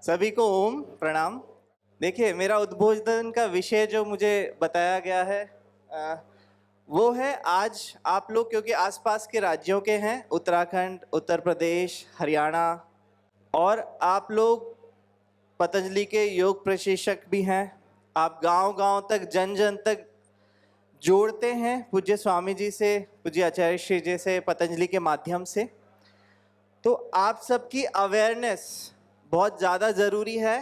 सभी को ओम प्रणाम। देखिए, मेरा उद्बोधन का विषय जो मुझे बताया गया है वो है आज आप लोग, क्योंकि आसपास के राज्यों के हैं, उत्तराखंड, उत्तर प्रदेश, हरियाणा, और आप लोग पतंजलि के योग प्रशिक्षक भी हैं। आप गांव-गांव तक, जन-जन तक जोड़ते हैं पूज्य स्वामी जी से, पूज्य आचार्य श्री जी से, पतंजलि के माध्यम से। तो आप सबकी अवेयरनेस बहुत ज़्यादा ज़रूरी है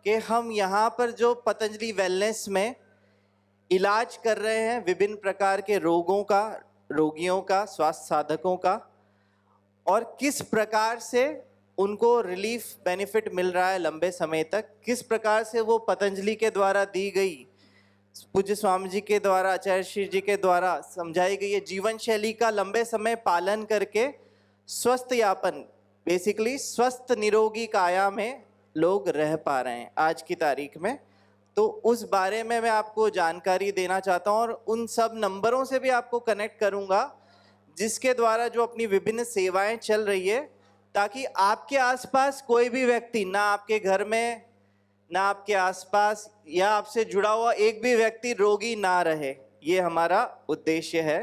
कि हम यहाँ पर जो पतंजलि वेलनेस में इलाज कर रहे हैं विभिन्न प्रकार के रोगों का, रोगियों का, स्वास्थ्य साधकों का, और किस प्रकार से उनको रिलीफ बेनिफिट मिल रहा है लंबे समय तक, किस प्रकार से वो पतंजलि के द्वारा दी गई, पूज्य स्वामी जी के द्वारा, आचार्य श्री जी के द्वारा समझाई गई ये जीवन शैली का लंबे समय पालन करके स्वस्थ यापन, बेसिकली स्वस्थ निरोगी काया में लोग रह पा रहे हैं आज की तारीख में। तो उस बारे में मैं आपको जानकारी देना चाहता हूं, और उन सब नंबरों से भी आपको कनेक्ट करूंगा जिसके द्वारा जो अपनी विभिन्न सेवाएं चल रही है, ताकि आपके आसपास कोई भी व्यक्ति, ना आपके घर में, ना आपके आसपास, या आपसे जुड़ा हुआ एक भी व्यक्ति रोगी ना रहे। ये हमारा उद्देश्य है।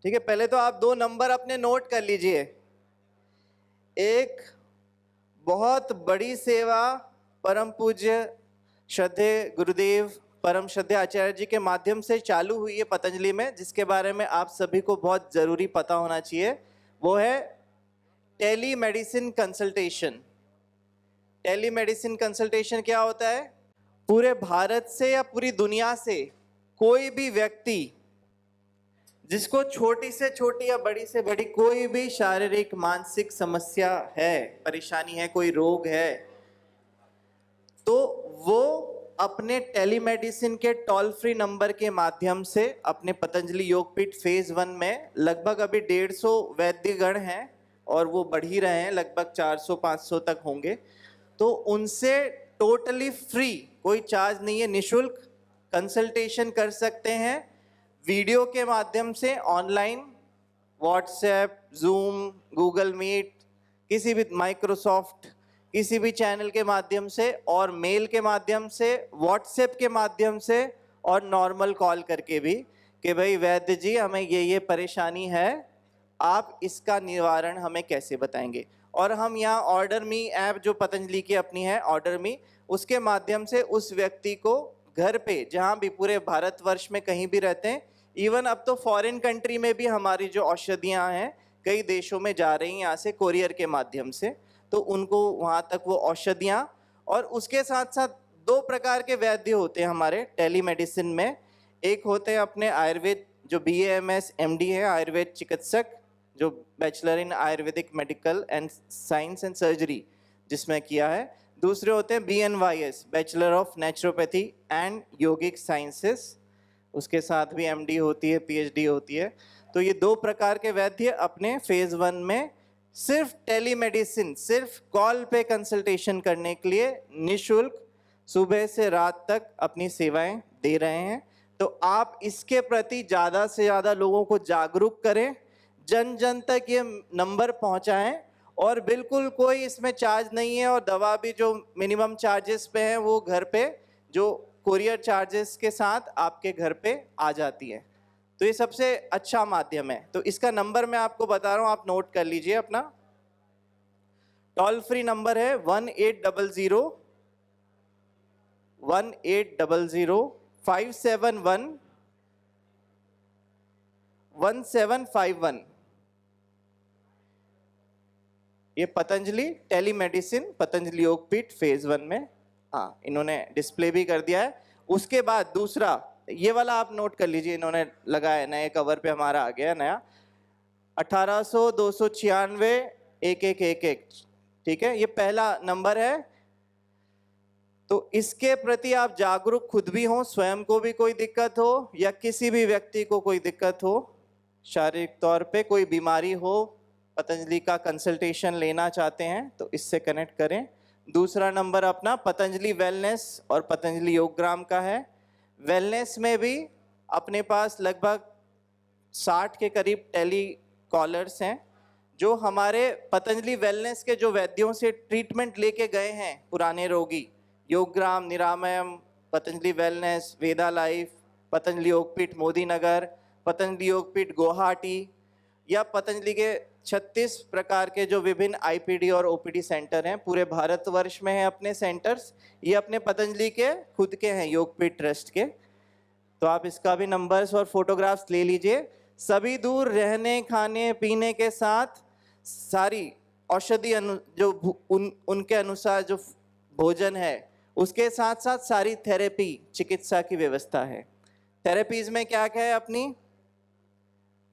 ठीक है, पहले तो आप दो नंबर अपने नोट कर लीजिए। एक बहुत बड़ी सेवा परम पूज्य श्रद्धेय गुरुदेव परम श्रद्धेय आचार्य जी के माध्यम से चालू हुई है पतंजलि में, जिसके बारे में आप सभी को बहुत ज़रूरी पता होना चाहिए। वो है telemedicine consultation. Telemedicine consultation क्या होता है? पूरे भारत से या पूरी दुनिया से कोई भी व्यक्ति जिसको छोटी से छोटी या बड़ी से बड़ी कोई भी शारीरिक मानसिक समस्या है, परेशानी है, कोई रोग है, तो वो अपने टेलीमेडिसिन के टोल फ्री नंबर के माध्यम से अपने पतंजलि योगपीठ फेज 1 में लगभग अभी 150 वैद्यगण हैं और वो बढ़ ही रहे हैं, लगभग 400-500 तक होंगे। तो उनसे टोटली फ्री, कोई चार्ज नहीं है, निशुल्क कंसल्टेशन कर सकते हैं वीडियो के माध्यम से, online, WhatsApp, Zoom, Google Meet, किसी भी माइक्रोसॉफ्ट, किसी भी चैनल के माध्यम से, और मेल के माध्यम से, व्हाट्सएप के माध्यम से, और नॉर्मल कॉल करके भी कि भाई वैद्य जी हमें ये परेशानी है, आप इसका निवारण हमें कैसे बताएंगे। और हम यहाँ ऑर्डर मी ऐप जो पतंजलि की अपनी है, ऑर्डर मी, उसके माध्यम से उस व्यक्ति को घर पे, जहाँ भी पूरे भारतवर्ष में कहीं भी रहते हैं, इवन अब तो फॉरेन कंट्री में भी हमारी जो औषधियाँ हैं कई देशों में जा रही हैं यहाँ से कोरियर के माध्यम से, तो उनको वहाँ तक वो औषधियाँ, और उसके साथ साथ दो प्रकार के वैद्य होते हैं हमारे टेलीमेडिसिन में। एक होते हैं अपने आयुर्वेद जो BAMS MD है, आयुर्वेद चिकित्सक, जो bachelor in Ayurvedic medical and science and surgery जिसमें किया है। दूसरे होते हैं BNYS, bachelor of naturopathy and yogic sciences, उसके साथ भी MD होती है, PhD होती है। तो ये दो प्रकार के वैद्य अपने फेज 1 में सिर्फ टेलीमेडिसिन, सिर्फ कॉल पे कंसल्टेशन करने के लिए निशुल्क सुबह से रात तक अपनी सेवाएं दे रहे हैं। तो आप इसके प्रति ज़्यादा से ज़्यादा लोगों को जागरूक करें, जन जन तक ये नंबर पहुंचाएं, और बिल्कुल कोई इसमें चार्ज नहीं है, और दवा भी जो मिनिमम चार्जेस पे है वो घर पे जो कोरियर चार्जेस के साथ आपके घर पे आ जाती है। तो ये सबसे अच्छा माध्यम है। तो इसका नंबर मैं आपको बता रहा हूँ, आप नोट कर लीजिए। अपना टोल फ्री नंबर है 1800 571 1751। ये पतंजलि टेलीमेडिसिन, पतंजलि योगपीठ फेज 1 में, हाँ, इन्होंने डिस्प्ले भी कर दिया है। उसके बाद दूसरा ये वाला आप नोट कर लीजिए, इन्होंने लगाया नए कवर पे, हमारा आ गया नया 1800 296 1111। ठीक है, ये पहला नंबर है। तो इसके प्रति आप जागरूक खुद भी हों, स्वयं को भी कोई दिक्कत हो या किसी भी व्यक्ति को कोई दिक्कत हो, शारीरिक तौर पे कोई बीमारी हो, पतंजलि का कंसल्टेशन लेना चाहते हैं तो इससे कनेक्ट करें। दूसरा नंबर अपना पतंजलि वेलनेस और पतंजलि योगग्राम का है। वेलनेस में भी अपने पास लगभग 60 के करीब टेली कॉलर्स हैं जो हमारे पतंजलि वेलनेस के जो वैद्यों से ट्रीटमेंट लेके गए हैं पुराने रोगी, योगग्राम, निरामयम, पतंजलि वेलनेस, वेदा लाइफ, पतंजलि योगपीठ मोदी नगर, पतंजलि योगपीठ गुवाहाटी, या पतंजलि के 36 प्रकार के जो विभिन्न आईपीडी और ओपीडी सेंटर हैं पूरे भारतवर्ष में हैं अपने सेंटर्स। ये अपने पतंजलि के खुद के हैं, योगपीठ ट्रस्ट के। तो आप इसका भी नंबर्स और फोटोग्राफ्स ले लीजिए। सभी दूर रहने, खाने पीने के साथ सारी औषधि जो उनके अनुसार जो भोजन है उसके साथ साथ सारी थेरेपी, चिकित्सा की व्यवस्था है। थेरेपीज में क्या क्या है अपनी?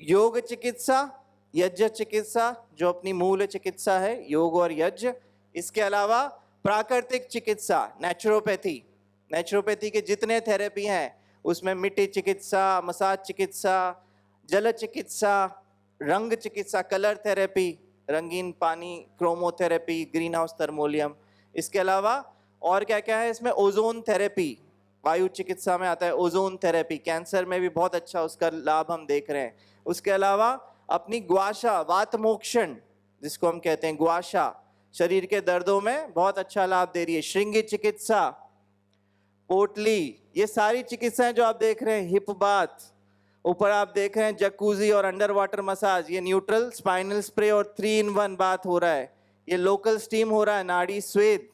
योग चिकित्सा, यज्ञ चिकित्सा जो अपनी मूल चिकित्सा है, योग और यज्ञ। इसके अलावा प्राकृतिक चिकित्सा, नेचुरोपैथी, नेचुरोपैथी के जितने थेरेपी हैं उसमें मिट्टी चिकित्सा, मसाज चिकित्सा, जल चिकित्सा, रंग चिकित्सा, कलर थेरेपी, रंगीन पानी, क्रोमोथेरेपी, ग्रीन हाउस थर्मोलियम। इसके अलावा और क्या क्या है इसमें? ओजोन थेरेपी, वायु चिकित्सा में आता है ओजोन थेरेपी, कैंसर में भी बहुत अच्छा उसका लाभ हम देख रहे हैं। उसके अलावा अपनी ग्वाशा, वात मोक्षण जिसको हम कहते हैं ग्वाशा, शरीर के दर्दों में बहुत अच्छा लाभ दे रही है। श्रृंगी चिकित्सा, पोटली, ये सारी चिकित्साएं जो आप देख रहे हैं, हिप बाथ, ऊपर आप देख रहे हैं जकूजी और अंडर वाटर मसाज, ये न्यूट्रल स्पाइनल स्प्रे और 3 in 1 बाथ हो रहा है। ये लोकल स्टीम हो रहा है, नाड़ी स्वेद।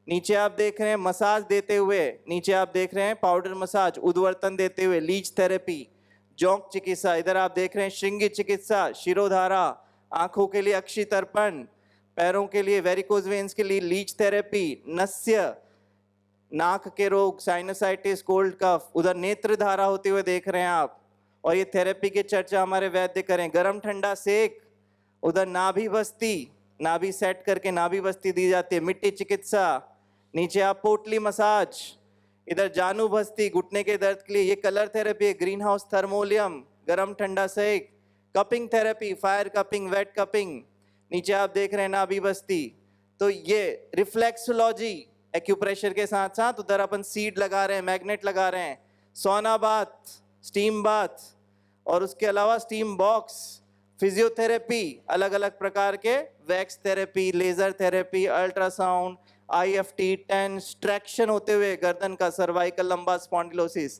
नीचे आप देख रहे हैं मसाज देते हुए, नीचे आप देख रहे हैं पाउडर मसाज, उद्वर्तन देते हुए, लीच थेरेपी, जोंक चिकित्सा। इधर आप देख रहे हैं श्रृंगी चिकित्सा, शिरोधारा, आंखों के लिए अक्षि तर्पण, पैरों के लिए वेरिकोज वेन्स के लिए लीच थेरेपी, नस्य, नाक के रोग, साइनसाइटिस, कोल्ड कफ, उधर नेत्र धारा होते हुए देख रहे हैं आप। और ये थेरेपी की चर्चा हमारे वैद्य करें। गरम ठंडा सेक, उधर नाभि बस्ती, नाभि सेट करके नाभि बस्ती दी जाती है, मिट्टी चिकित्सा। नीचे आप पोटली मसाज, इधर जानू बस्ती, घुटने के दर्द के लिए ये कलर थेरेपी है, ग्रीन हाउस थर्मोलियम, गरम ठंडा सेक, cupping therapy, fire cupping, wet cupping. नीचे आप देख रहे हैं नाभि बस्ती। तो ये रिफ्लेक्सोलॉजी, एक्यूप्रेशर के साथ साथ उधर अपन सीड लगा रहे हैं, मैग्नेट लगा रहे हैं, सोना बाथ, स्टीम बाथ, और उसके अलावा स्टीम बॉक्स, फिजियोथेरेपी, अलग अलग प्रकार के wax therapy, laser therapy, ultrasound, IFT, TENS, traction होते हुए गर्दन का, सर्वाइकल लंबा स्पॉन्डिलोसिस,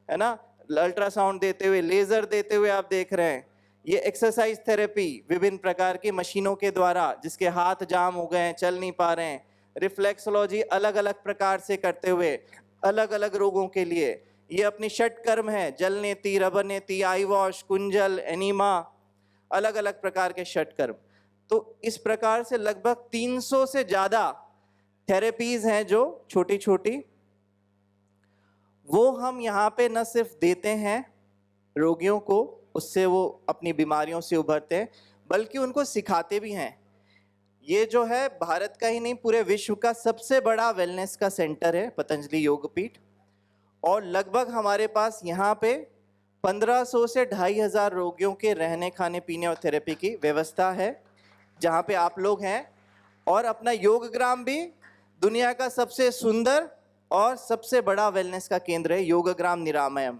है ना, अल्ट्रासाउंड देते हुए, लेजर देते हुए आप देख रहे हैं। ये एक्सरसाइज थेरेपी, विभिन्न प्रकार की मशीनों के द्वारा, जिसके हाथ जाम हो गए हैं, चल नहीं पा रहे हैं, रिफ्लेक्सोलॉजी अलग अलग प्रकार से करते हुए अलग अलग रोगों के लिए। ये अपनी षटकर्म है, जल नेति, रबर नेति, आई वॉश, कुंजल, एनीमा, अलग अलग प्रकार के षटकर्म। तो इस प्रकार से लगभग 300 से ज्यादा थेरेपीज हैं जो छोटी छोटी, वो हम यहाँ पे न सिर्फ देते हैं रोगियों को, उससे वो अपनी बीमारियों से उभरते हैं, बल्कि उनको सिखाते भी हैं। ये जो है भारत का ही नहीं पूरे विश्व का सबसे बड़ा वेलनेस का सेंटर है पतंजलि योगपीठ। और लगभग हमारे पास यहाँ पे 1500 से 2500 रोगियों के रहने, खाने पीने और थेरेपी की व्यवस्था है जहाँ पे आप लोग हैं। और अपना योग ग्राम भी दुनिया का सबसे सुंदर और सबसे बड़ा वेलनेस का केंद्र है, योग ग्राम निरामयम।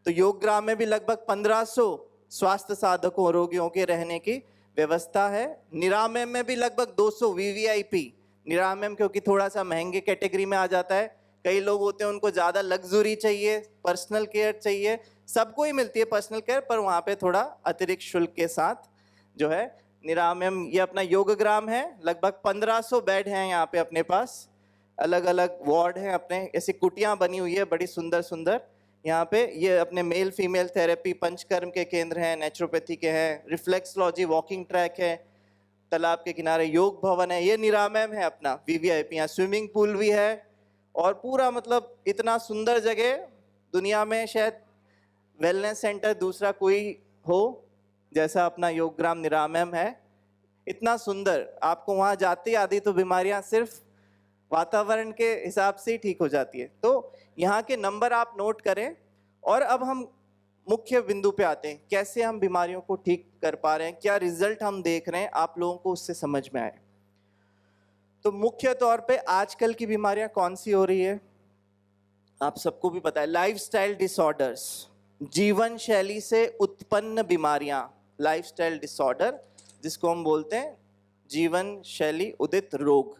तो योग ग्राम में भी लगभग 1500 स्वास्थ्य साधकों, रोगियों के रहने की व्यवस्था है। निरामयम में भी लगभग 200 VVIP, निरामयम क्योंकि थोड़ा सा महंगे कैटेगरी में आ जाता है। कई लोग होते हैं उनको ज़्यादा लग्जरी चाहिए, पर्सनल केयर चाहिए, सबको ही मिलती है पर्सनल केयर, पर वहाँ पे थोड़ा अतिरिक्त शुल्क के साथ जो है निरामयम। ये अपना योग ग्राम है, लगभग 1500 बेड हैं यहाँ पे अपने पास, अलग अलग वार्ड हैं अपने, ऐसी कुटियाँ बनी हुई है बड़ी सुंदर सुंदर यहाँ पे। ये अपने मेल फीमेल थेरेपी, पंचकर्म के केंद्र हैं, नेचुरोपैथी के हैं, रिफ्लेक्सोलॉजी, वॉकिंग ट्रैक है, तालाब के किनारे योग भवन है। ये निरामयम है अपना VVIP। यहाँ स्विमिंग पूल भी है और पूरा मतलब इतना सुंदर जगह दुनिया में शायद वेलनेस सेंटर दूसरा कोई हो जैसा अपना योग ग्राम निरामयम है। इतना सुंदर, आपको वहाँ जाते ही आधी तो बीमारियाँ सिर्फ वातावरण के हिसाब से ही ठीक हो जाती है। तो यहाँ के नंबर आप नोट करें। और अब हम मुख्य बिंदु पे आते हैं, कैसे हम बीमारियों को ठीक कर पा रहे हैं, क्या रिजल्ट हम देख रहे हैं, आप लोगों को उससे समझ में आए। तो मुख्य तौर पे आजकल की बीमारियां कौन सी हो रही है, आप सबको भी पता है, लाइफस्टाइल डिसऑर्डर्स, जीवन शैली से उत्पन्न बीमारियां, लाइफस्टाइल डिसऑर्डर, जिसको हम बोलते हैं जीवन शैली उदित रोग।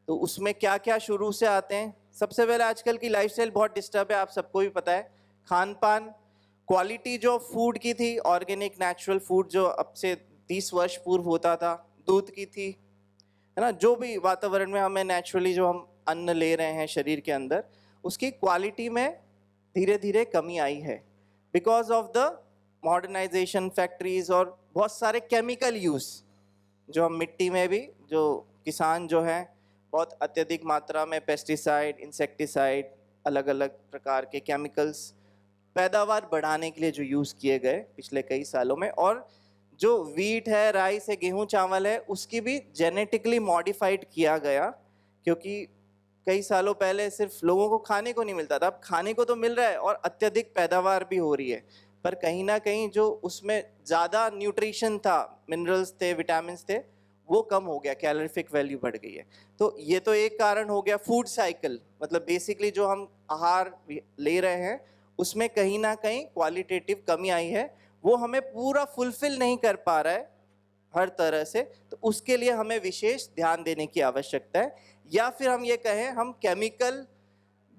तो उसमें क्या क्या शुरू से आते हैं? सबसे पहले आजकल की लाइफस्टाइल बहुत डिस्टर्ब है, आप सबको भी पता है। खान पान, क्वालिटी जो फूड की थी, ऑर्गेनिक नेचुरल फूड जो अब से 30 वर्ष पूर्व होता था, दूध की थी, है ना, जो भी वातावरण में हमें नेचुरली जो हम अन्न ले रहे हैं शरीर के अंदर, उसकी क्वालिटी में धीरे धीरे कमी आई है because of the modernisation, factories और बहुत सारे केमिकल यूज़। जो हम मिट्टी में भी, जो किसान जो हैं बहुत अत्यधिक मात्रा में पेस्टिसाइड, इंसेक्टिसाइड, अलग अलग प्रकार के केमिकल्स पैदावार बढ़ाने के लिए जो यूज़ किए गए पिछले कई सालों में, और जो वीट है, राइस है, गेहूं चावल है, उसकी भी जेनेटिकली मॉडिफाइड किया गया, क्योंकि कई सालों पहले सिर्फ लोगों को खाने को नहीं मिलता था, अब खाने को तो मिल रहा है और अत्यधिक पैदावार भी हो रही है, पर कहीं ना कहीं जो उसमें ज़्यादा न्यूट्रिशन था, मिनरल्स थे, विटामिन थे, वो कम हो गया, कैलोरीफिक वैल्यू बढ़ गई है। तो ये तो एक कारण हो गया। फूड साइकिल, मतलब बेसिकली जो हम आहार ले रहे हैं उसमें कहीं ना कहीं क्वालिटेटिव कमी आई है, वो हमें पूरा फुलफिल नहीं कर पा रहा है हर तरह से, तो उसके लिए हमें विशेष ध्यान देने की आवश्यकता है। या फिर हम ये कहें, हम केमिकल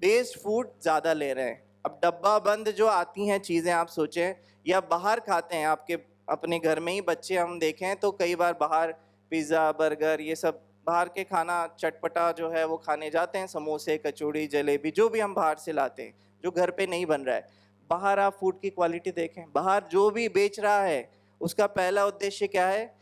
बेस्ड फूड ज़्यादा ले रहे हैं। अब डब्बा बंद जो आती हैं चीज़ें, आप सोचें, या बाहर खाते हैं, आपके अपने घर में ही बच्चे हम देखें तो कई बार बाहर पिज़्ज़ा, बर्गर, ये सब बाहर के खाना चटपटा जो है वो खाने जाते हैं, समोसे, कचौड़ी, जलेबी, जो भी हम बाहर से लाते हैं जो घर पे नहीं बन रहा है। बाहर आप फूड की क्वालिटी देखें, बाहर जो भी बेच रहा है उसका पहला उद्देश्य क्या है?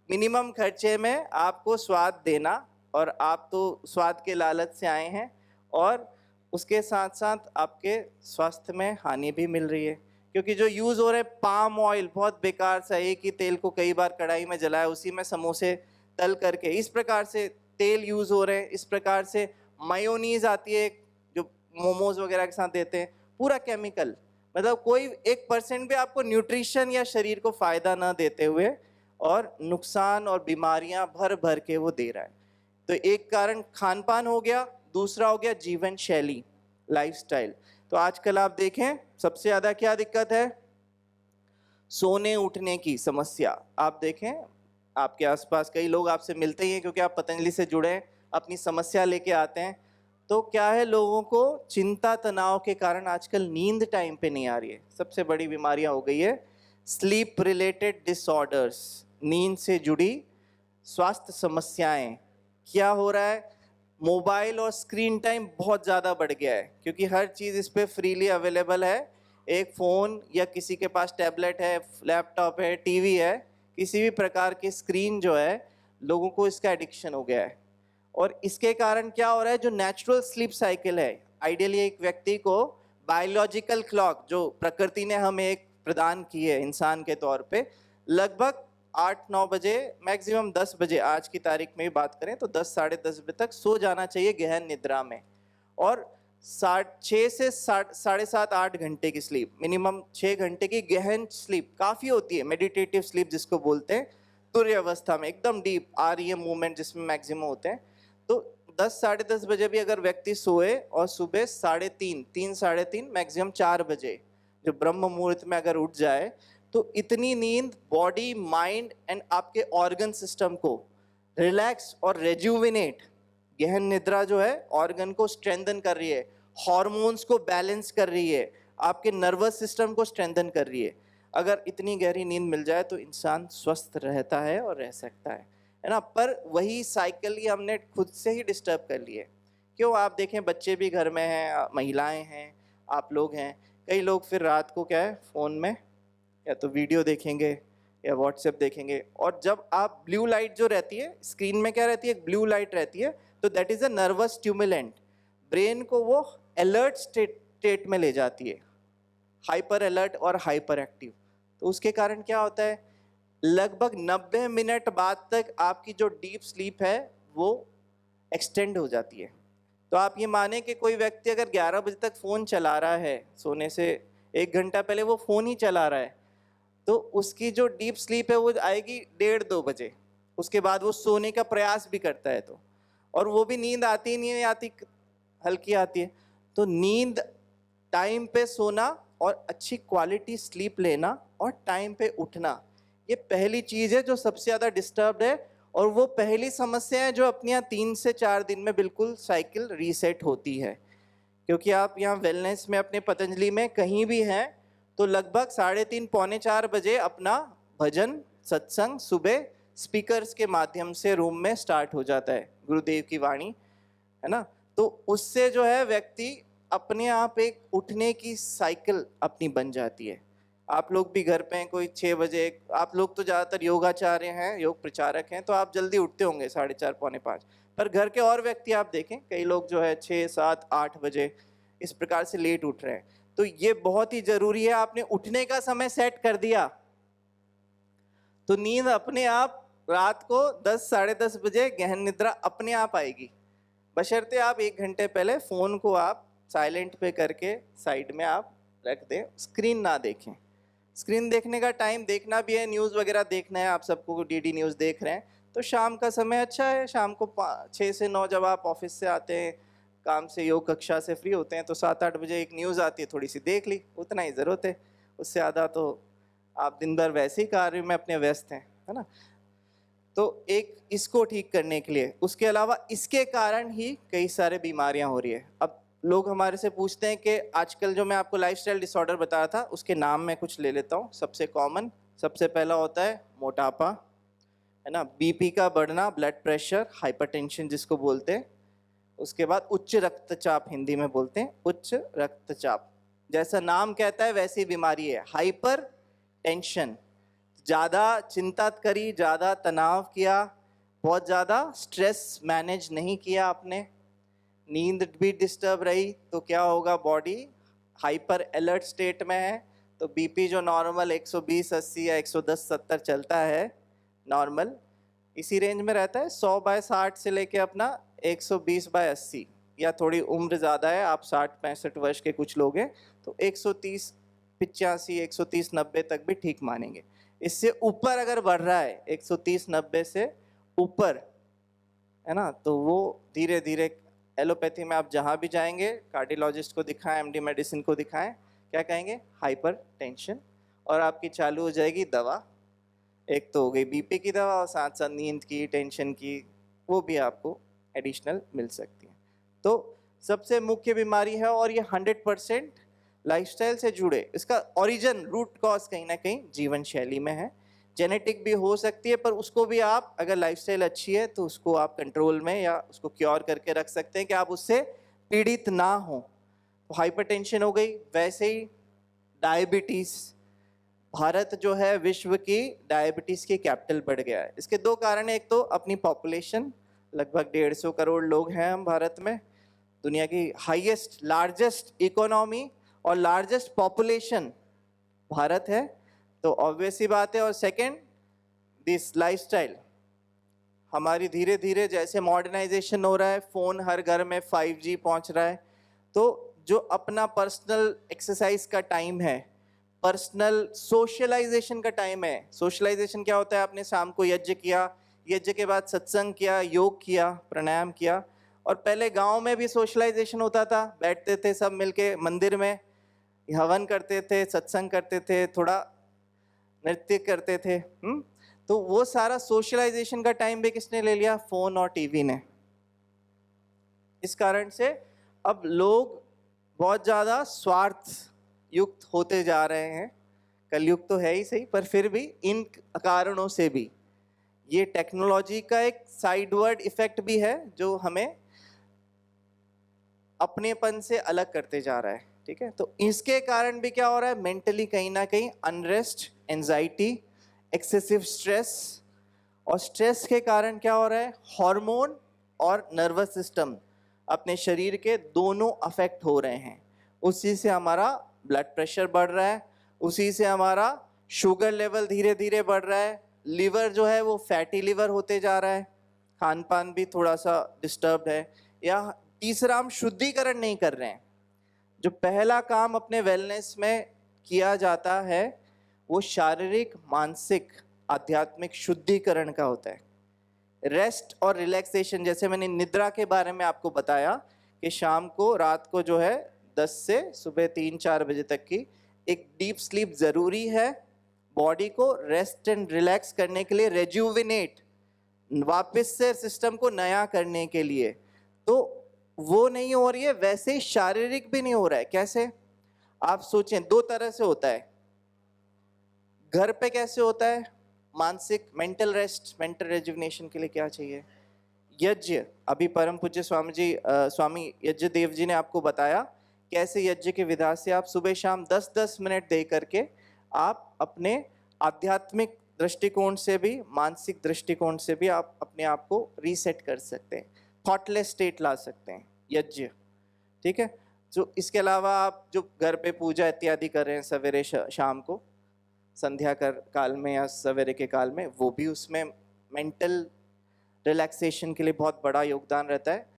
मिनिमम खर्चे में आपको स्वाद देना, और आप तो स्वाद के लालच से आए हैं, और उसके साथ साथ आपके स्वास्थ्य में हानि भी मिल रही है, क्योंकि जो यूज़ हो रहे हैं पाम ऑयल, बहुत बेकार सा, एक ही तेल को कई बार कढ़ाई में जलाया, उसी में समोसे तल करके इस प्रकार से तेल यूज़ हो रहे हैं। इस प्रकार से मायोनीज आती है जो मोमोज वगैरह के साथ देते हैं, पूरा केमिकल, मतलब कोई 1% भी आपको न्यूट्रिशन या शरीर को फ़ायदा ना देते हुए और नुकसान और बीमारियां भर भर के वो दे रहा है। तो एक कारण खान पान हो गया, दूसरा हो गया जीवन शैली, लाइफस्टाइल। तो आजकल आप देखें सबसे ज़्यादा क्या दिक्कत है? सोने उठने की समस्या। आप देखें आपके आसपास कई लोग आपसे मिलते ही हैं, क्योंकि आप पतंजलि से जुड़े हैं, अपनी समस्या लेके आते हैं। तो क्या है, लोगों को चिंता तनाव के कारण आजकल नींद टाइम पे नहीं आ रही है। सबसे बड़ी बीमारियां हो गई है स्लीप रिलेटेड डिसऑर्डर्स, नींद से जुड़ी स्वास्थ्य समस्याएं। क्या हो रहा है? मोबाइल और स्क्रीन टाइम बहुत ज़्यादा बढ़ गया है, क्योंकि हर चीज़ इस पर फ्रीली अवेलेबल है। एक फ़ोन या किसी के पास टैबलेट है, लैपटॉप है, टीवी है, किसी भी प्रकार की स्क्रीन जो है, लोगों को इसका एडिक्शन हो गया है। और इसके कारण क्या हो रहा है? जो नेचुरल स्लीप साइकिल है, आइडियली एक व्यक्ति को बायोलॉजिकल क्लॉक जो प्रकृति ने हमें एक प्रदान की है इंसान के तौर पे, लगभग 8-9 बजे, मैक्सिमम 10 बजे, आज की तारीख में भी बात करें तो 10 साढ़े 10 बजे तक सो जाना चाहिए गहन निद्रा में। और 6 से 7.5-8 घंटे की स्लीप, मिनिमम 6 घंटे की गहन स्लीप काफ़ी होती है। मेडिटेटिव स्लीप जिसको बोलते हैं, तुर्य अवस्था में एकदम डीप REM मूवमेंट जिसमें मैक्सिमम होते हैं। तो 10 साढ़े 10 बजे भी अगर व्यक्ति सोए और सुबह 3:30 साढ़े 3 मैक्सिमम 4 बजे जो ब्रह्म मुहूर्त में अगर उठ जाए, तो इतनी नींद बॉडी, माइंड एंड आपके ऑर्गन सिस्टम को रिलैक्स और रेजुविनेट, गहन निद्रा जो है ऑर्गन को स्ट्रेंथन कर रही है, हॉर्मोन्स को बैलेंस कर रही है, आपके नर्वस सिस्टम को स्ट्रेंथन कर रही है। अगर इतनी गहरी नींद मिल जाए तो इंसान स्वस्थ रहता है और रह सकता है ना। पर वही साइकिल ही हमने खुद से ही डिस्टर्ब कर ली है। क्यों? आप देखें, बच्चे भी घर में हैं, महिलाएं हैं, आप लोग हैं, कई लोग फिर रात को क्या है, फ़ोन में या तो वीडियो देखेंगे या व्हाट्सएप देखेंगे, और जब आप ब्लू लाइट जो रहती है स्क्रीन में, क्या रहती है, ब्लू लाइट रहती है, तो that is a nervous stimulant, brain को वो अलर्ट स्टेट में ले जाती है, हाइपर अलर्ट और हाइपर एक्टिव। तो उसके कारण क्या होता है, लगभग 90 मिनट बाद तक आपकी जो डीप स्लीप है वो एक्सटेंड हो जाती है। तो आप ये माने कि कोई व्यक्ति अगर 11 बजे तक फ़ोन चला रहा है, सोने से 1 घंटा पहले वो फ़ोन ही चला रहा है, तो उसकी जो डीप स्लीप है वो आएगी 1:30-2 बजे। उसके बाद वो सोने का प्रयास भी करता है, तो और वो भी नींद आती नहीं आती, हल्की आती है। तो नींद, टाइम पे सोना और अच्छी क्वालिटी स्लीप लेना और टाइम पे उठना, ये पहली चीज़ है जो सबसे ज़्यादा डिस्टर्ब्ड है, और वो पहली समस्या है जो अपने यहाँ 3 से 4 दिन में बिल्कुल साइकिल रीसेट होती है। क्योंकि आप यहाँ वेलनेस में अपने पतंजलि में कहीं भी हैं तो लगभग 3:30 पौने 4 बजे अपना भजन सत्संग सुबह स्पीकर्स के माध्यम से रूम में स्टार्ट हो जाता है, गुरुदेव की वाणी, है ना। तो उससे जो है व्यक्ति अपने आप एक उठने की साइकिल अपनी बन जाती है। आप लोग भी घर पे हैं, कोई 6 बजे, आप लोग तो ज़्यादातर योगाचार्य हैं, योग प्रचारक हैं, तो आप जल्दी उठते होंगे 4:30 पौने 5। पर घर के और व्यक्ति आप देखें, कई लोग जो है 6, 7, 8 बजे इस प्रकार से लेट उठ रहे हैं। तो ये बहुत ही जरूरी है, आपने उठने का समय सेट कर दिया तो नींद अपने आप रात को 10, साढ़े 10 बजे गहन निद्रा अपने आप आएगी, बशर्ते आप 1 घंटे पहले फोन को आप साइलेंट पे करके साइड में आप रख दें, स्क्रीन ना देखें। स्क्रीन देखने का टाइम देखना भी है, न्यूज़ वगैरह देखना है, आप सबको डीडी न्यूज़ देख रहे हैं तो शाम का समय अच्छा है। शाम को 6 से 9 जब आप ऑफिस से आते हैं, काम से, योग कक्षा से फ्री होते हैं, तो 7-8 बजे एक न्यूज़ आती है, थोड़ी सी देख ली, उतना ही ज़रूरत है। उससे ज़्यादा तो आप दिन भर वैसे ही कार्य में अपने व्यस्त हैं, है ना। तो एक इसको ठीक करने के लिए, उसके अलावा इसके कारण ही कई सारे बीमारियां हो रही है। अब लोग हमारे से पूछते हैं कि आजकल जो मैं आपको लाइफस्टाइल डिसऑर्डर बताया था उसके नाम मैं कुछ ले लेता हूँ। सबसे कॉमन, सबसे पहला होता है मोटापा, है ना, बीपी का बढ़ना, ब्लड प्रेशर, हाइपरटेंशन जिसको बोलते हैं। उसके बाद उच्च रक्तचाप, हिंदी में बोलते हैं उच्च रक्तचाप, जैसा नाम कहता है वैसी बीमारी है, हाइपर टेंशन। ज़्यादा चिंता करी, ज़्यादा तनाव किया, बहुत ज़्यादा स्ट्रेस मैनेज नहीं किया आपने, नींद भी डिस्टर्ब रही, तो क्या होगा, बॉडी हाइपर अलर्ट स्टेट में है, तो बीपी जो नॉर्मल 120/80 या 110/70 चलता है, नॉर्मल इसी रेंज में रहता है, 100/60 से लेके अपना 120/80, या थोड़ी उम्र ज़्यादा है, आप 60-65 वर्ष के कुछ लोग हैं तो 130/85, 130/90 तक भी ठीक मानेंगे। इससे ऊपर अगर बढ़ रहा है 130/90 से ऊपर, है ना, तो वो धीरे धीरे, एलोपैथी में आप जहाँ भी जाएंगे, कार्डियोलॉजिस्ट को दिखाएं, एमडी मेडिसिन को दिखाएं, क्या कहेंगे, हाइपर टेंशन, और आपकी चालू हो जाएगी दवा। एक तो हो गई बीपी की दवा, और साथ साथ नींद की, टेंशन की, वो भी आपको एडिशनल मिल सकती है। तो सबसे मुख्य बीमारी है, और ये 100% लाइफस्टाइल से जुड़े, इसका ओरिजिन, रूट कॉज कहीं ना कहीं जीवन शैली में है। जेनेटिक भी हो सकती है, पर उसको भी आप, अगर लाइफस्टाइल अच्छी है तो उसको आप कंट्रोल में या उसको क्योर करके रख सकते हैं कि आप उससे पीड़ित ना हो। तो हाइपरटेंशन हो गई, वैसे ही डायबिटीज़, भारत जो है विश्व की डायबिटीज़ की कैपिटल बढ़ गया है। इसके 2 कारण हैं, एक तो अपनी पॉपुलेशन, लगभग 150 करोड़ लोग हैं हम भारत में, दुनिया की हाईएस्ट लार्जेस्ट इकोनॉमी और लार्जेस्ट पॉपुलेशन भारत है, तो ऑब्वियस ही बात है। और सेकंड, दिस लाइफस्टाइल, हमारी धीरे धीरे जैसे मॉडर्नाइजेशन हो रहा है, फ़ोन हर घर में 5G पहुंच रहा है, तो जो अपना पर्सनल एक्सरसाइज का टाइम है, पर्सनल सोशलाइजेशन का टाइम है। सोशलाइजेशन क्या होता है, आपने शाम को यज्ञ किया, यज्ञ के बाद सत्संग किया, योग किया, प्राणायाम किया, और पहले गांव में भी सोशलाइजेशन होता था, बैठते थे सब मिलके मंदिर में, हवन करते थे, सत्संग करते थे, थोड़ा नृत्य करते थे। तो वो सारा सोशलाइजेशन का टाइम भी किसने ले लिया, फोन और टीवी ने। इस कारण से अब लोग बहुत ज़्यादा स्वार्थ युक्त होते जा रहे हैं। कलयुग तो है ही सही, पर फिर भी इन कारणों से भी, ये टेक्नोलॉजी का एक साइडवर्ड इफेक्ट भी है जो हमें अपनेपन से अलग करते जा रहा है। ठीक है, तो इसके कारण भी क्या हो रहा है, मेंटली कहीं ना कहीं अनरेस्ट, एंजाइटी, एक्सेसिव स्ट्रेस, और स्ट्रेस के कारण क्या हो रहा है, हार्मोन और नर्वस सिस्टम अपने शरीर के दोनों अफेक्ट हो रहे हैं। उसी से हमारा ब्लड प्रेशर बढ़ रहा है, उसी से हमारा शुगर लेवल धीरे धीरे बढ़ रहा है, लीवर जो है वो फैटी लीवर होते जा रहा है, खान पान भी थोड़ा सा डिस्टर्ब है। या तीसरा, हम शुद्धिकरण नहीं कर रहे हैं। जो पहला काम अपने वेलनेस में किया जाता है वो शारीरिक, मानसिक, आध्यात्मिक शुद्धिकरण का होता है। रेस्ट और रिलैक्सेशन, जैसे मैंने निद्रा के बारे में आपको बताया कि शाम को, रात को जो है 10 से सुबह 3-4 बजे तक की एक डीप स्लीप ज़रूरी है, बॉडी को रेस्ट एंड रिलैक्स करने के लिए, रेजुविनेट, वापस से सिस्टम को नया करने के लिए। तो वो नहीं हो रही है, वैसे ही शारीरिक भी नहीं हो रहा है। कैसे? आप सोचें, दो तरह से होता है। घर पे कैसे होता है? मानसिक, मेंटल रेस्ट, मेंटल रेजुविनेशन के लिए क्या चाहिए? यज्ञ। अभी परम पूज्य स्वामी यज्ञदेव जी ने आपको बताया कैसे यज्ञ की विधा से आप सुबह शाम 10-10 मिनट दे करके आप अपने आध्यात्मिक दृष्टिकोण से भी, मानसिक दृष्टिकोण से भी आप अपने आप को रीसेट कर सकते हैं, थॉटलेस स्टेट ला सकते हैं, यज्ञ। ठीक है। तो इसके अलावा आप जो घर पे पूजा इत्यादि कर रहे हैं सवेरे शाम को, संध्या काल में या सवेरे के काल में, वो भी उसमें मेंटल रिलैक्सेशन के लिए बहुत बड़ा योगदान रहता है।